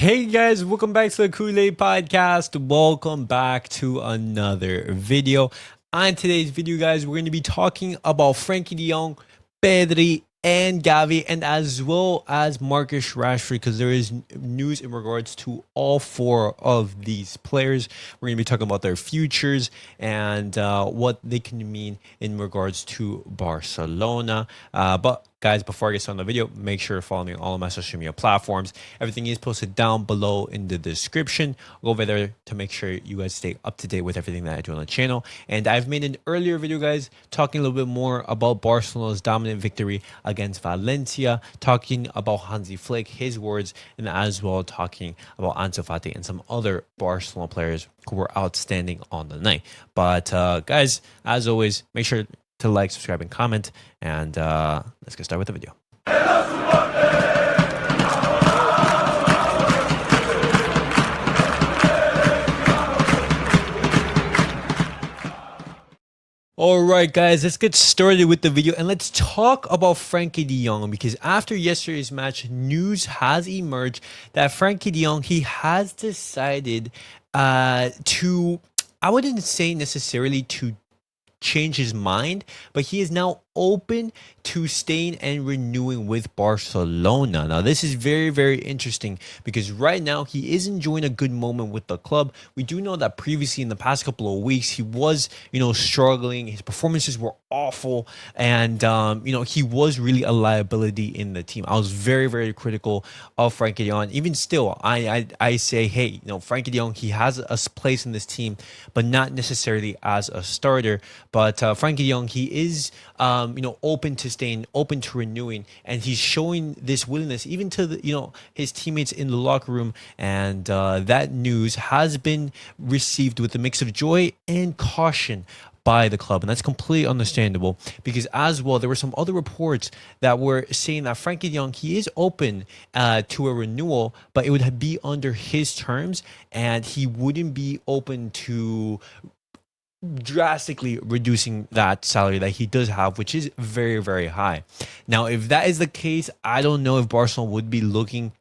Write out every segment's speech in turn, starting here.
Hey guys, welcome back to the Kool-Aid Podcast. Welcome back to another video. On today's video, guys, we're going to be talking about Frenkie de Jong, Pedri, and Gavi, and as well as Marcus Rashford, because there is news in regards to all four of these players. We're going to be talking about their futures and what they can mean in regards to Barcelona. But guys, before I get started on the video, make sure to follow me on all of my social media platforms. Everything is posted down below in the description. Go over there to make sure you guys stay up to date with everything that I do on the channel. And I've made an earlier video, guys, talking a little bit more about Barcelona's dominant victory against Valencia, talking about Hansi Flick, his words, and as well talking about Ansu Fati and some other Barcelona players who were outstanding on the night. But guys, as always, make sure to like, subscribe, and comment, and let's get started with the video. All right, guys, let's get started with the video and let's talk about Frenkie de Jong, because after yesterday's match, news has emerged that Frenkie de Jong, he has decided to, I wouldn't say necessarily to change his mind, but he is now open to staying and renewing with Barcelona. Now, this is very, very interesting because right now he is enjoying a good moment with the club. We do know that previously in the past couple of weeks, he was, struggling. His performances were awful. And, he was really a liability in the team. I was very, very critical of Frenkie de Jong. Even still, I say, hey, Frenkie de Jong, he has a place in this team, but not necessarily as a starter. But Frenkie de Jong, he is, open to staying, open to renewing, and he's showing this willingness even to the, his teammates in the locker room. And that news has been received with a mix of joy and caution by the club, and that's completely understandable because as well there were some other reports that were saying that Frenkie de Jong, he is open to a renewal, but it would be under his terms and he wouldn't be open to drastically reducing that salary that he does have, which is very, very high. Now, if that is the case, I don't know if Barcelona would be looking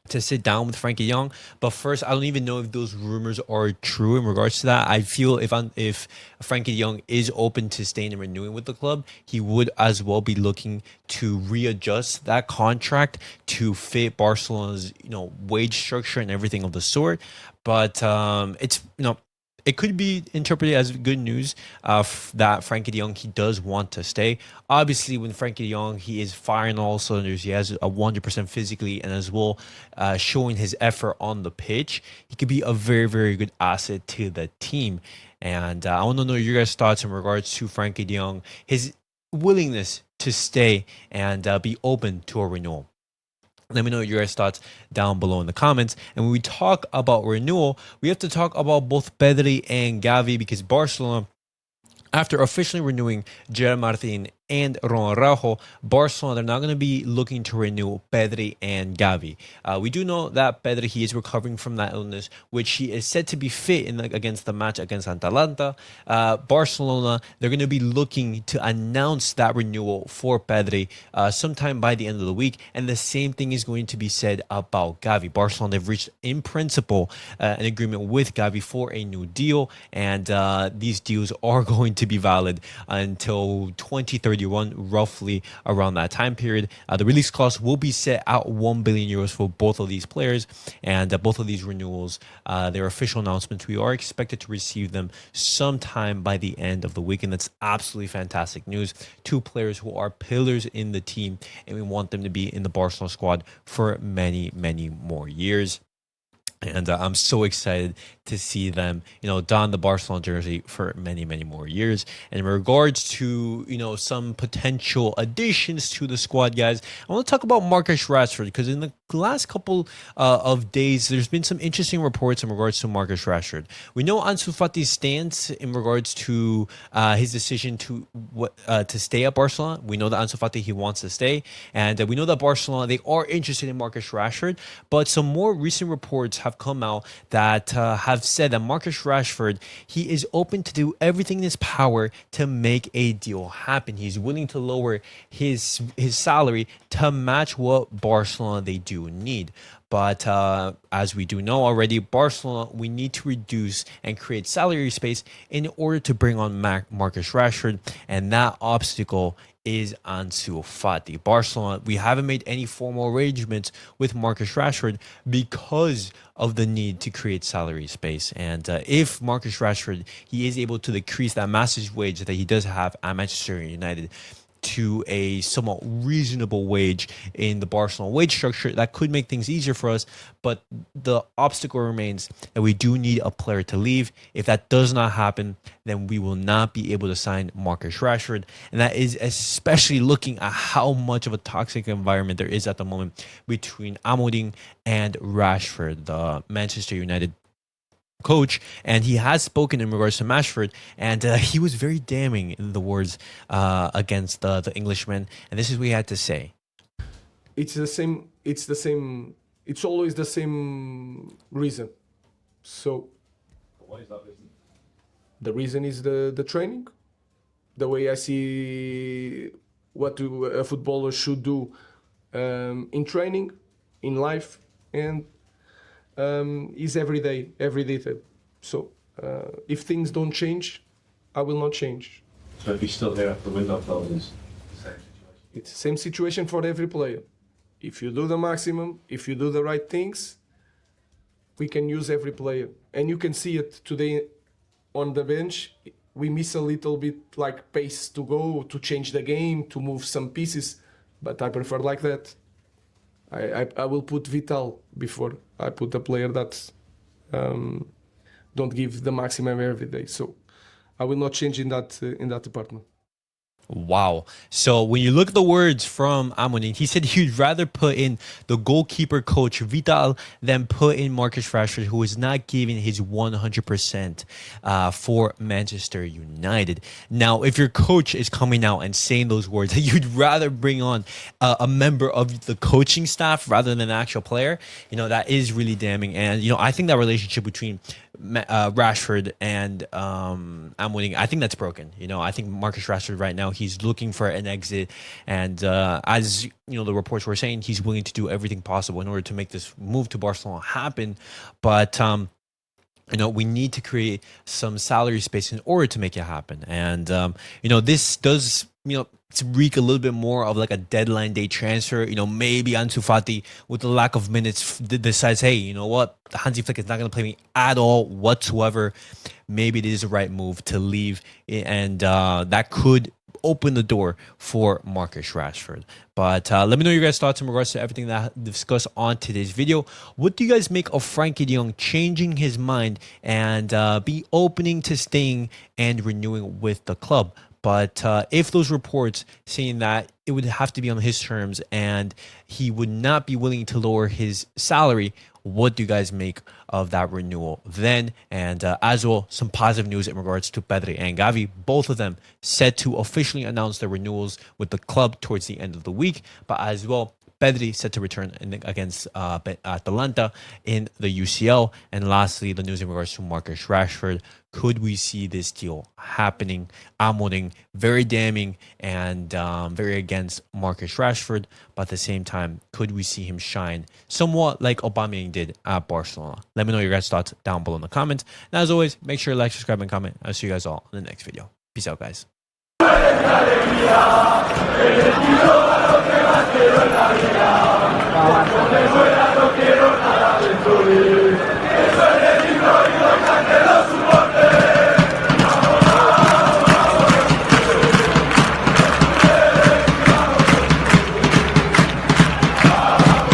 to sit down with Frenkie de Jong. But first, I don't even know if those rumors are true in regards to that. I feel if Frenkie de Jong is open to staying and renewing with the club, he would as well be looking to readjust that contract to fit Barcelona's wage structure and everything of the sort. But it's it could be interpreted as good news that Frenkie de Jong, he does want to stay. Obviously, when Frenkie de Jong, he is firing all cylinders. He has a 100% physically and as well showing his effort on the pitch. He could be a very, very good asset to the team. And I want to know your guys' thoughts in regards to Frenkie de Jong, his willingness to stay and be open to a renewal. Let me know your guys' thoughts down below in the comments. And when we talk about renewal, we have to talk about both Pedri and Gavi, because Barcelona, after officially renewing Gerard Martin and Ron Araujo, Barcelona, they're not going to be looking to renew Pedri and Gavi. We do know that Pedri, he is recovering from that illness, which he is said to be fit against the match against Atalanta. Barcelona, they're going to be looking to announce that renewal for Pedri sometime by the end of the week. And the same thing is going to be said about Gavi. Barcelona, they've reached in principle an agreement with Gavi for a new deal. And these deals are going to be valid until 2031, roughly around that time period. The release cost will be set at 1 billion euros for both of these players, and both of these renewals, their official announcements, we are expected to receive them sometime by the end of the week, and that's absolutely fantastic news. Two players who are pillars in the team, and we want them to be in the Barcelona squad for many, many more years. And I'm so excited to see them, don the Barcelona jersey for many, many more years. And in regards to, some potential additions to the squad, guys, I want to talk about Marcus Rashford, because in the last couple of days, there's been some interesting reports in regards to Marcus Rashford. We know Ansu Fati's stance in regards to his decision to stay at Barcelona. We know that Ansu Fati, he wants to stay. And we know that Barcelona, they are interested in Marcus Rashford. But some more recent reports have come out that have said that Marcus Rashford, he is open to do everything in his power to make a deal happen. He's willing to lower his salary to match what Barcelona they do need. But as we do know already, Barcelona, we need to reduce and create salary space in order to bring on Marcus Rashford. And that obstacle is Ansu Fati. Barcelona, we haven't made any formal arrangements with Marcus Rashford because of the need to create salary space. And if Marcus Rashford, he is able to decrease that massive wage that he does have at Manchester United to a somewhat reasonable wage in the Barcelona wage structure, that could make things easier for us. But the obstacle remains that we do need a player to leave. If that does not happen, then we will not be able to sign Marcus Rashford. And that is especially looking at how much of a toxic environment there is at the moment between Amorim and Rashford, the Manchester United coach, and he has spoken in regards to Rashford, and he was very damning in the words against the Englishman, and this is what he had to say. It's the same. It's always the same reason. So what is that reason? The reason is the training, the way I see what a footballer should do in training, in life, and is every detail. So if things don't change, I will not change. So if he's still here after the window closes, It's the same situation for every player. If you do the maximum, if you do the right things, we can use every player. And you can see it today on the bench. We miss a little bit like pace to go, to change the game, to move some pieces, but I prefer like that. I will put Vital before I put a player that don't give the maximum every day. So I will not change in that department. Wow. So when you look at the words from Amorim, he said he'd rather put in the goalkeeper coach Vital than put in Marcus Rashford, who is not giving his 100% for Manchester United. Now, if your coach is coming out and saying those words, that you'd rather bring on a member of the coaching staff rather than an actual player, that is really damning. And, I think that relationship between Rashford and Amorim, I think that's broken. I think Marcus Rashford right now, he's looking for an exit, and as the reports were saying, he's willing to do everything possible in order to make this move to Barcelona happen. But we need to create some salary space in order to make it happen. And this does to reek a little bit more of like a deadline day transfer. Maybe Ansu Fati, with the lack of minutes, decides, hey, you know what, Hansi Flick is not going to play me at all whatsoever. Maybe it is the right move to leave, and that could open the door for Marcus Rashford. But let me know your guys' thoughts in regards to everything that I discussed on today's video. What do you guys make of Frenkie de Jong changing his mind and be opening to staying and renewing with the club? But if those reports saying that it would have to be on his terms and he would not be willing to lower his salary, what do you guys make of that renewal then? And as well, some positive news in regards to Pedri and Gavi. Both of them set to officially announce their renewals with the club towards the end of the week. But as well, Pedri set to return against Atalanta in the UCL. And lastly, the news in regards to Marcus Rashford. Could we see this deal happening? Amorim, very damning and very against Marcus Rashford. But at the same time, could we see him shine somewhat like Aubameyang did at Barcelona? Let me know your guys' thoughts down below in the comments. And as always, make sure to like, subscribe, and comment. I'll see you guys all in the next video. Peace out, guys. Vamos.